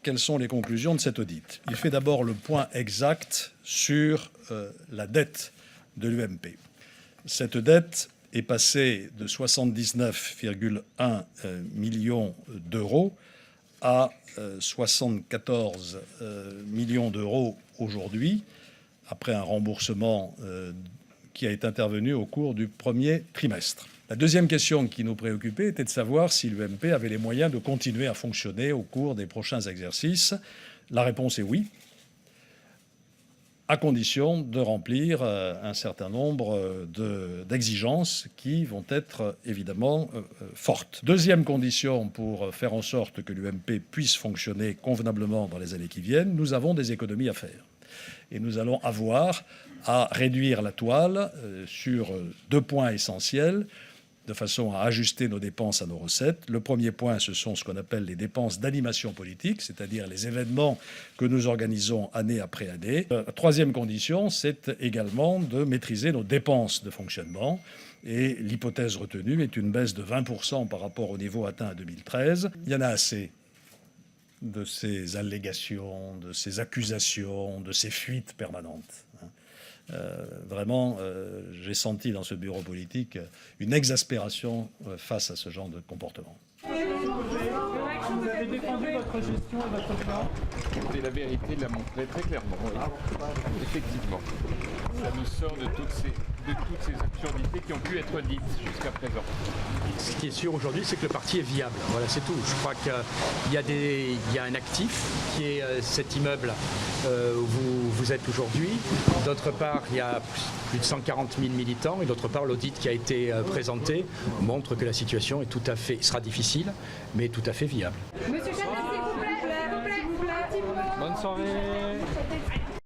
quelles sont les conclusions de cet audit? Il fait d'abord le point exact sur la dette de l'UMP. Cette dette est passée de 79,1 millions d'euros à 74 millions d'euros aujourd'hui, après un remboursement qui est intervenu au cours du premier trimestre. La deuxième question qui nous préoccupait était de savoir si l'UMP avait les moyens de continuer à fonctionner au cours des prochains exercices. La réponse est oui, à condition de remplir un certain nombre d'exigences qui vont être évidemment fortes. Deuxième condition pour faire en sorte que l'UMP puisse fonctionner convenablement dans les années qui viennent, nous avons des économies à faire. Et nous allons avoir à réduire la toile sur 2 points essentiels, de façon à ajuster nos dépenses à nos recettes. Le premier point, ce sont ce qu'on appelle les dépenses d'animation politique, c'est-à-dire les événements que nous organisons année après année. La troisième condition, c'est également de maîtriser nos dépenses de fonctionnement. Et l'hypothèse retenue est une baisse de 20% par rapport au niveau atteint en 2013. Il y en a assez de ces allégations, de ces accusations, de ces fuites permanentes. Vraiment, j'ai senti dans ce bureau politique une exaspération face à ce genre de comportement. Vous avez défendu votre gestion et votre plan. Et la vérité l'a montré très clairement. Oui. Effectivement. Ça nous sort de toutes ces absurdités qui ont pu être dites jusqu'à présent. Ce qui est sûr aujourd'hui, c'est que le parti est viable. Voilà, c'est tout. Je crois qu'il y a un actif qui est cet immeuble où vous êtes aujourd'hui. D'autre part, il y a plus de 140 000 militants. Et d'autre part, l'audit qui a été présenté montre que la situation est sera difficile, mais tout à fait viable. Monsieur Chapelle, s'il vous plaît, s'il vous plaît. Bonne soirée.